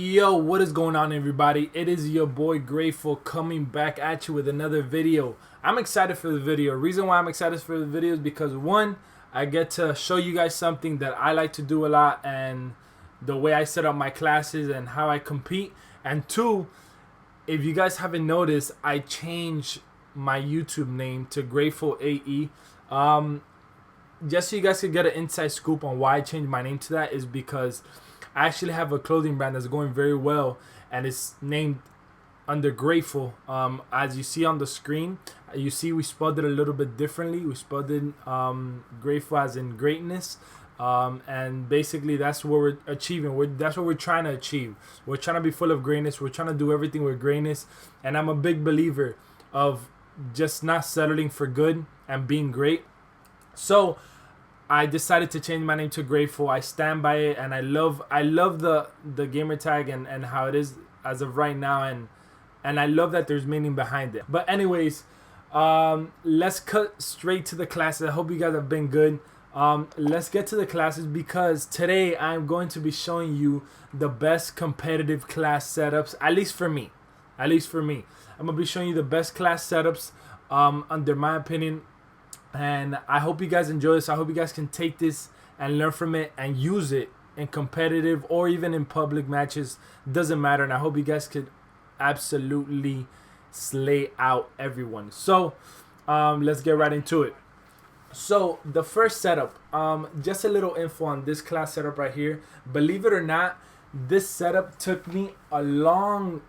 Yo, what is going on, everybody? It is your boy Grateful coming back at you with another video. I'm excited for the video. Reason why I'm excited for the video is because one, I get to show you guys something that I like to do a lot, and the way I set up my classes and how I compete. And two, if you guys haven't noticed, I changed my YouTube name to Grateful AE. Just so you guys could get an inside scoop on why I changed my name to that is because I actually have a clothing brand that's going very well, and it's named under Grateful. As you see on the screen, you see we spelled it a little bit differently. We spelled it Grateful as in greatness, and basically that's what we're achieving. That's what we're trying to achieve. We're trying to be full of greatness. We're trying to do everything with greatness, and I'm a big believer of just not settling for good and being great. So I decided to change my name to Grateful. I stand by it, and I love the gamer tag and how it is as of right now, and I love that there's meaning behind it. But anyways, let's cut straight to the classes. I hope you guys have been good. Let's get to the classes, because today I'm going to be showing you the best competitive class setups, at least for me. I'm gonna be showing you the best class setups under my opinion. And I hope you guys enjoy this. I hope you guys can take this and learn from it and use it in competitive or even in public matches. Doesn't matter. And I hope you guys could absolutely slay out everyone. So let's get right into it. So the first setup, just a little info on this class setup right here. Believe it or not, this setup took me a long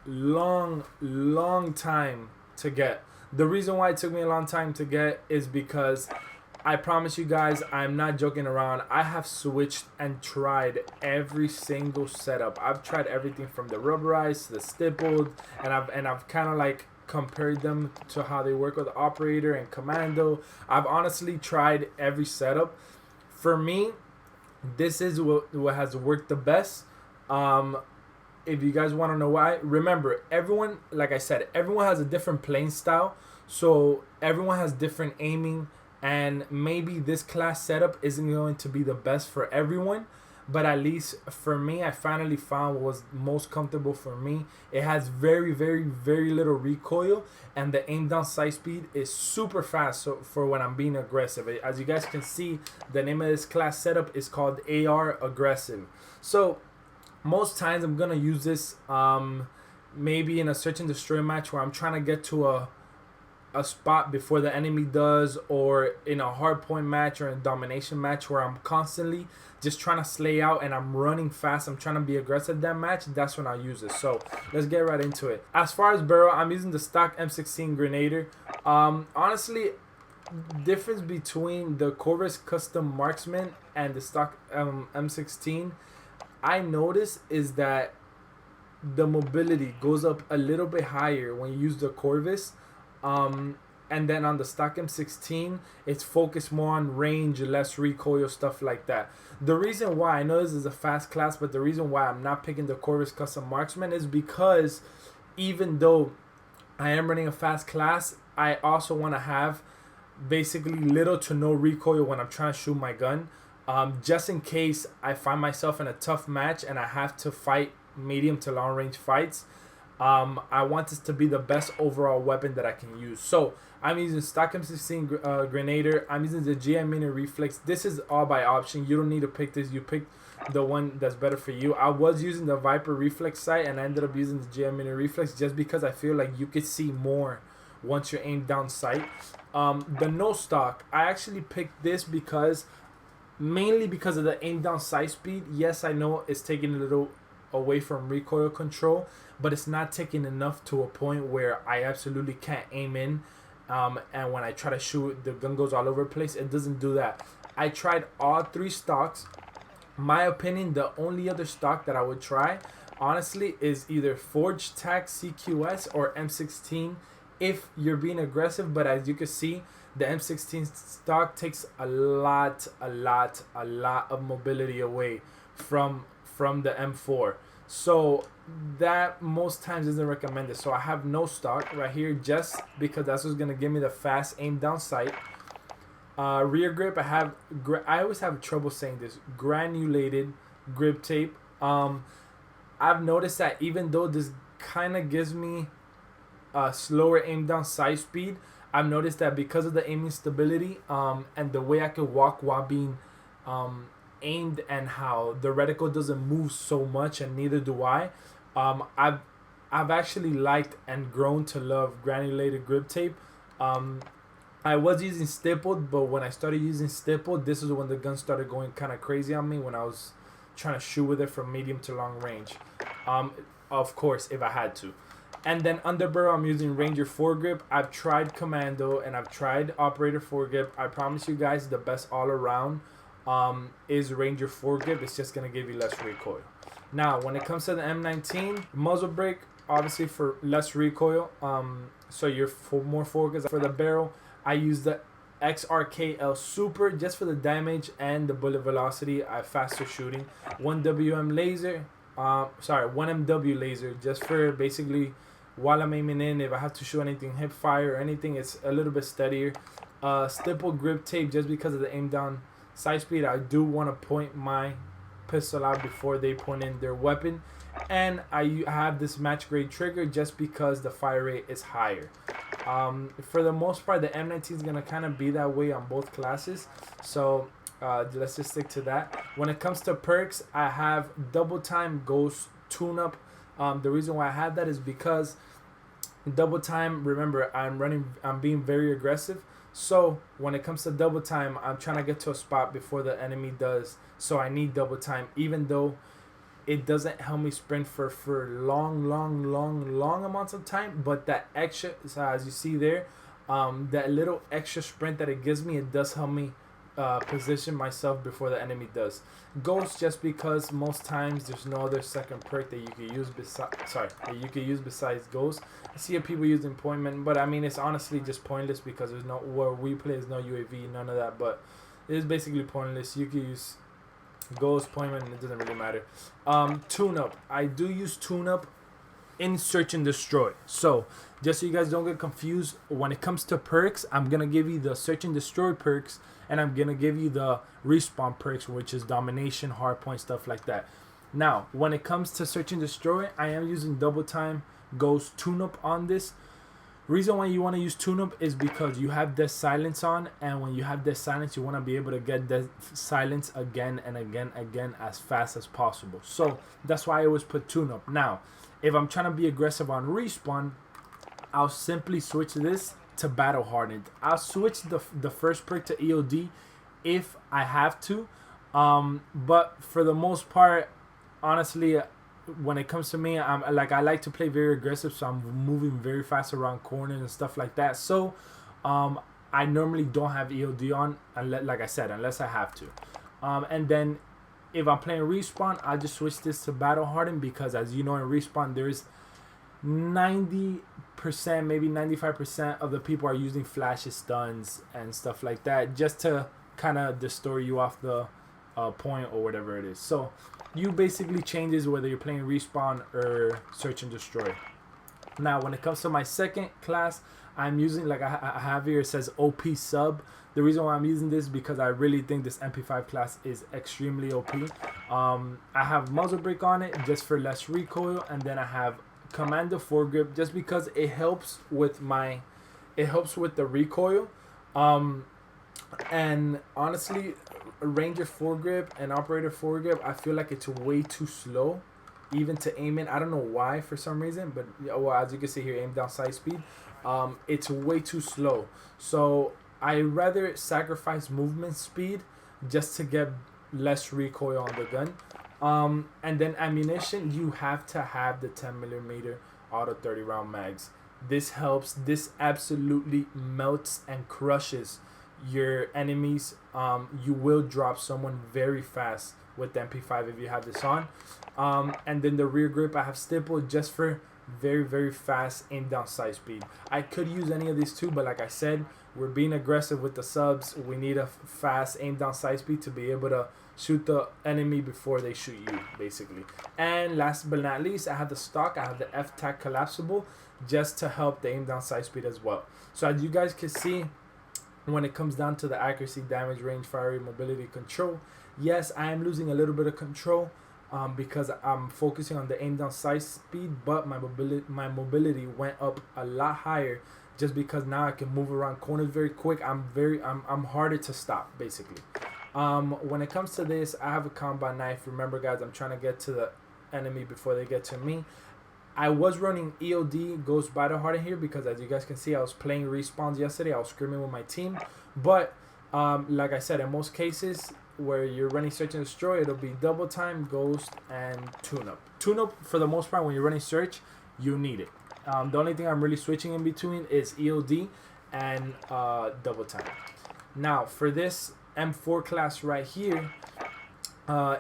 time to get. The reason why it took me a long time to get is because I promise you guys, I'm not joking around. I have switched and tried every single setup. I've tried everything from the rubberized to the stippled, and I've kind of like compared them to how they work with operator and commando. I've honestly tried every setup. For me, this is what has worked the best. If you guys want to know why, remember, everyone, like I said, everyone has a different playing style, so everyone has different aiming, and maybe this class setup isn't going to be the best for everyone, but at least for me, I finally found what was most comfortable for me. It has very little recoil, and the aim down sight speed is super fast, so for when I'm being aggressive. As you guys can see, the name of this class setup is called AR Aggressive. So most times I'm gonna use this maybe in a search and destroy match where I'm trying to get to a spot before the enemy does, or in a hard point match or a domination match where I'm constantly just trying to slay out and I'm running fast. I'm trying to be aggressive that match. That's when I'll use it. So let's get right into it. As far as barrel, I'm using the stock M16 Grenader. Honestly, difference between the Corvus Custom Marksman and the stock M16 I notice is that the mobility goes up a little bit higher when you use the Corvus, and then on the stock M16 it's focused more on range, less recoil, stuff like that. The reason why, I know this is a fast class, but the reason why I'm not picking the Corvus Custom Marksman is because even though I am running a fast class, I also want to have basically little to no recoil when I'm trying to shoot my gun. Just in case I find myself in a tough match and I have to fight medium to long range fights, I want this to be the best overall weapon that I can use. So I'm using stock M16 Grenader. I'm using the GI Mini Reflex. This is all by option. You don't need to pick this. You pick the one that's better for you. I was using the Viper Reflex sight, and I ended up using the GI Mini Reflex just because I feel like you could see more once you're aimed down sight. The no stock, I actually picked this mainly because of the aim down sight speed. Yes, I know it's taking a little away from recoil control, but it's not taking enough to a point where I absolutely can't aim in, and when I try to shoot, the gun goes all over the place. It doesn't do that. I tried all three stocks. My opinion, the only other stock that I would try, honestly, is either Forge Tac CQS or M16 if you're being aggressive. But as you can see, the M16 stock takes a lot of mobility away from the M4. So that most times isn't recommended. So I have no stock right here just because that's what's going to give me the fast aim down sight. Rear grip, I always have trouble saying this, granulated grip tape. I've noticed that even though this kind of gives me a slower aim down sight speed, I've noticed that because of the aiming stability, and the way I can walk while being aimed, and how the reticle doesn't move so much, and neither do I. I've actually liked and grown to love granulated grip tape. I was using stippled, but when I started using stippled, this is when the gun started going kind of crazy on me when I was trying to shoot with it from medium to long range. Of course, if I had to. And then underbarrel, I'm using Ranger foregrip. I've tried Commando and I've tried Operator foregrip. I promise you guys the best all around is Ranger foregrip. It's just going to give you less recoil. Now, when it comes to the M19, muzzle brake, obviously for less recoil. So you're more focused. For the barrel, I use the XRKL Super just for the damage and the bullet velocity. I have faster shooting. 1WM laser, 1MW laser, just for basically while I'm aiming in, if I have to shoot anything hip fire or anything, it's a little bit steadier. Stippled grip tape, just because of the aim down sight speed. I do want to point my pistol out before they point in their weapon. And I have this match grade trigger just because the fire rate is higher. For the most part, the M19 is going to kind of be that way on both classes. So let's just stick to that. When it comes to perks, I have double time ghost tune up. The reason why I have that is because double time, remember, I'm being very aggressive. So when it comes to double time, I'm trying to get to a spot before the enemy does. So I need double time, even though it doesn't help me sprint for long amounts of time. But that extra, so as you see there, that little extra sprint that it gives me, it does help me position myself before the enemy does. Ghost, just because most times there's no other second perk that you could use besides Ghost. I see people using Appointment, but I mean, it's honestly just pointless because there's no, where we play is no UAV, none of that. But it is basically pointless. You can use Ghost, Appointment, and it doesn't really matter. Tune up, I do use tune up in Search and Destroy. So just so you guys don't get confused, when it comes to perks, I'm gonna give you the Search and Destroy perks, and I'm gonna give you the respawn perks, which is domination, hardpoint, stuff like that. Now, when it comes to Search and Destroy, I am using double time ghost tune up on this. Reason why you want to use tune up is because you have dead silence on, and when you have dead silence, you want to be able to get dead silence again and again as fast as possible. So that's why I always put tune up. Now, if I'm trying to be aggressive on respawn, I'll simply switch this to battle hardened. I'll switch the first perk to EOD if I have to, but for the most part, honestly, when it comes to me, I like to play very aggressive, so I'm moving very fast around corners and stuff like that. So I normally don't have EOD on, like I said, unless I have to. And then if I'm playing respawn, I just switch this to battle hardened, because as you know, in respawn there's 90%, maybe 95% of the people are using flashes, stuns, and stuff like that, just to kind of distort you off the point or whatever it is. So you basically changes whether you're playing respawn or Search and Destroy. Now, when it comes to my second class, I'm using, like I have here, it says OP sub. The reason why I'm using this is because I really think this MP5 class is extremely OP. I have muzzle brake on it just for less recoil, and then I have Commando foregrip just because it helps with the recoil. And honestly, Ranger foregrip and Operator foregrip, I feel like it's way too slow even to aim in. I don't know why, for some reason, but well, as you can see here, aim down sight speed, it's way too slow. So I rather sacrifice movement speed just to get less recoil on the gun. And then ammunition, you have to have the 10mm auto 30 round mags. This helps. This absolutely melts and crushes your enemies. You will drop someone very fast with the MP5 if you have this on. And then the rear grip, I have stippled just for very fast aim down sight speed. I could use any of these two, but like I said, we're being aggressive with the subs. We need a fast aim down sight speed to be able to shoot the enemy before they shoot you, basically. And last but not least, I have the stock. I have the F-Tac collapsible just to help the aim down sight speed as well. So as you guys can see, when it comes down to the accuracy, damage, range, fire rate, mobility, control, yes, I am losing a little bit of control. because I'm focusing on the aim down sight speed, but my mobility went up a lot higher just because now I can move around corners very quick. I'm harder to stop basically. When it comes to this, I have a combat knife. Remember, guys, I'm trying to get to the enemy before they get to me. I was running EOD Ghost Battle Hardened here because, as you guys can see, I was playing respawns yesterday. I was screaming with my team. But, like I said, in most cases where you're running Search and Destroy, it'll be Double Time, Ghost, and Tune-Up. Tune-Up, for the most part, when you're running Search, you need it. The only thing I'm really switching in between is EOD and Double Time. Now, for this M4 class right here,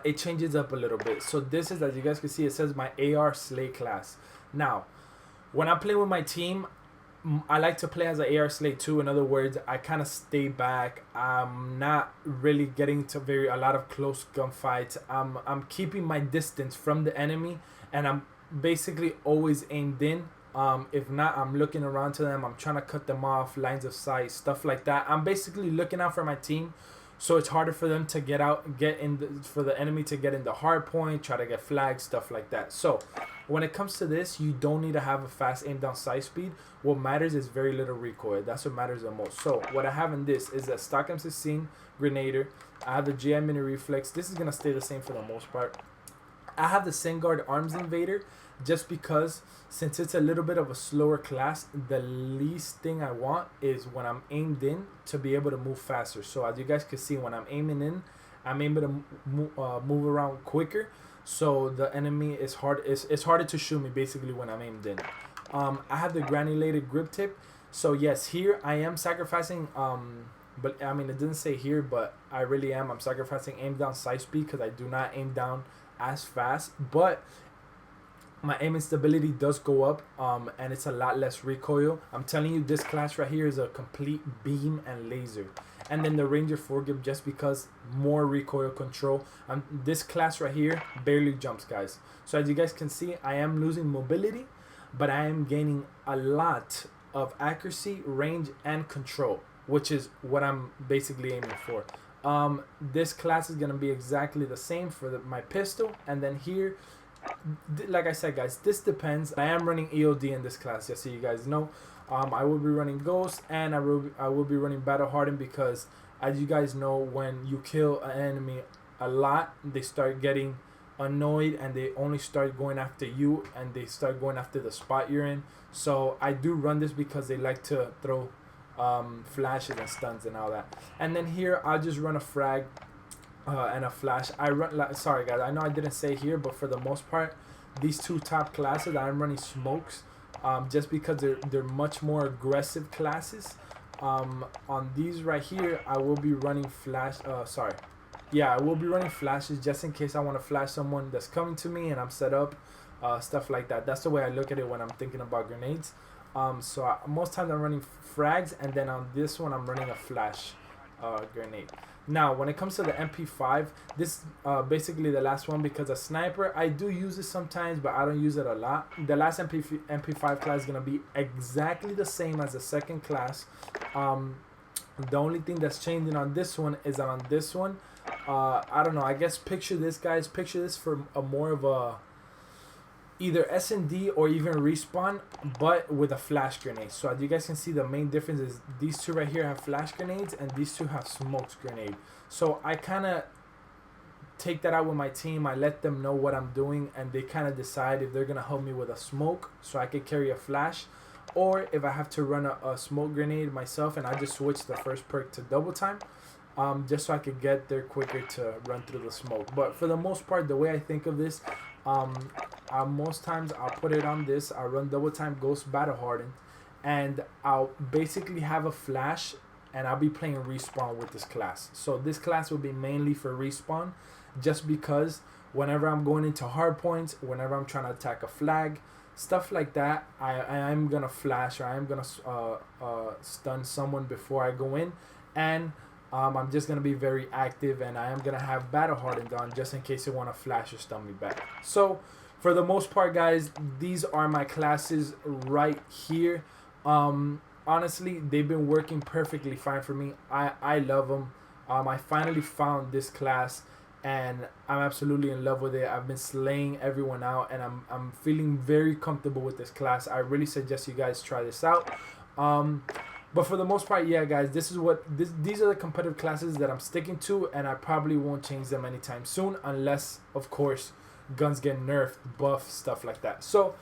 it changes up a little bit. So this is, as you guys can see, it says my AR Slay class. Now, when I play with my team, I like to play as an AR Slay too. In other words, I kind of stay back. I'm not really getting to a lot of close gunfights. I'm keeping my distance from the enemy, and I'm basically always aimed in. If not, I'm looking around to them. I'm trying to cut them off, lines of sight, stuff like that. I'm basically looking out for my team. So it's harder for them to for the enemy to get in the hard point, try to get flags, stuff like that. So when it comes to this, you don't need to have a fast aim down sight speed. What matters is very little recoil. That's what matters the most. So what I have in this is a stock M16 Grenader. I have the GI Mini Reflex. This is going to stay the same for the most part. I have the Sengard Arms Invader just because, since it's a little bit of a slower class, the least thing I want is when I'm aimed in to be able to move faster. So as you guys can see, when I'm aiming in, I'm able to move around quicker. So the enemy is it's harder to shoot me basically when I'm aimed in. I have the granulated grip tip. So yes, here I am sacrificing but I mean, it didn't say here, but I really am. I'm sacrificing aim down sight speed because I do not aim down as fast, but my aiming stability does go up, and it's a lot less recoil. I'm telling you, this class right here is a complete beam and laser. And then the Ranger foregrip, just because more recoil control. This class right here barely jumps, guys. So as you guys can see, I am losing mobility, but I am gaining a lot of accuracy, range, and control, which is what I'm basically aiming for. This class is going to be exactly the same for my pistol. And then here, like I said, guys, this depends. I am running EOD in this class, just so you guys know. I will be running Ghost, and I will be running Battle Hardened because, as you guys know, when you kill an enemy a lot, they start getting annoyed and they only start going after you, and they start going after the spot you're in. So I do run this because they like to throw flashes and stuns and all that. And then here I'll just run a frag and a flash. Sorry guys, I know I didn't say here, but for the most part, these two top classes, I'm running smokes, just because they're much more aggressive classes. On these right here, I will be running flash. I will be running flashes just in case I want to flash someone that's coming to me and I'm set up, stuff like that. That's the way I look at it when I'm thinking about grenades. Most times I'm running frags, and then on this one I'm running a flash grenade. Now, when it comes to the MP5, this basically the last one, because a sniper, I do use it sometimes, but I don't use it a lot. The last MP5 class is going to be exactly the same as the second class. The only thing that's changing on this one is that on this one, I don't know, I guess picture this, guys. Picture this for a more of a either S&D or even respawn, but with a flash grenade. So as you guys can see, the main difference is these two right here have flash grenades and these two have smokes grenade. So I kind of take that out with my team. I let them know what I'm doing, and they kind of decide if they're gonna help me with a smoke so I could carry a flash, or if I have to run a smoke grenade myself, and I just switch the first perk to double time, just so I could get there quicker to run through the smoke. But for the most part, the way I think of this, most times I'll put it on this. I'll run double time Ghost Battle Hardened, and I'll basically have a flash, and I'll be playing respawn with this class. So this class will be mainly for respawn, just because whenever I'm going into hard points, whenever I'm trying to attack a flag, stuff like that, I'm gonna flash, or I'm gonna stun someone before I go in, and I'm just going to be very active, and I am going to have Battle Hardened on just in case they want to flash or stun me back. So for the most part, guys, these are my classes right here. Honestly, they've been working perfectly fine for me. I love them. I finally found this class, and I'm absolutely in love with it. I've been slaying everyone out, and I'm feeling very comfortable with this class. I really suggest you guys try this out. But for the most part, yeah, guys, these are the competitive classes that I'm sticking to, and I probably won't change them anytime soon, unless, of course, guns get nerfed, buff, stuff like that. So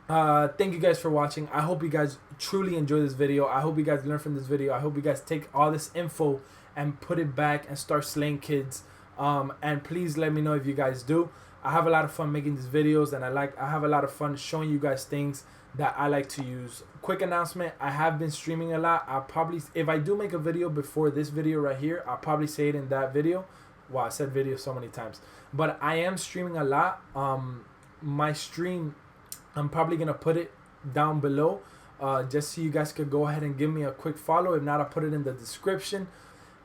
thank you guys for watching. I hope you guys truly enjoy this video. I hope you guys learn from this video. I hope you guys take all this info and put it back and start slaying kids. And please let me know if you guys do. I have a lot of fun making these videos, and I have a lot of fun showing you guys things that I like to use. Quick announcement, I have been streaming a lot. I'll probably, if I do make a video before this video right here, I'll probably say it in that video. Wow, I said video so many times. But I am streaming a lot. My stream, I'm probably gonna put it down below, just so you guys could go ahead and give me a quick follow. If not, I'll put it in the description.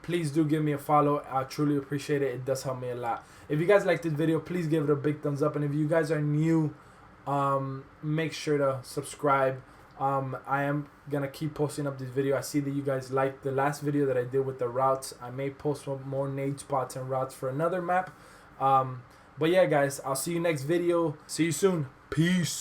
Please do give me a follow. I truly appreciate it. It does help me a lot. If you guys like this video, please give it a big thumbs up. And if you guys are new, make sure to subscribe. I am gonna keep posting up this video. I see that you guys liked the last video that I did with the routes. I may post more nade spots and routes for another map. But yeah, guys, I'll see you next video. See you soon. Peace.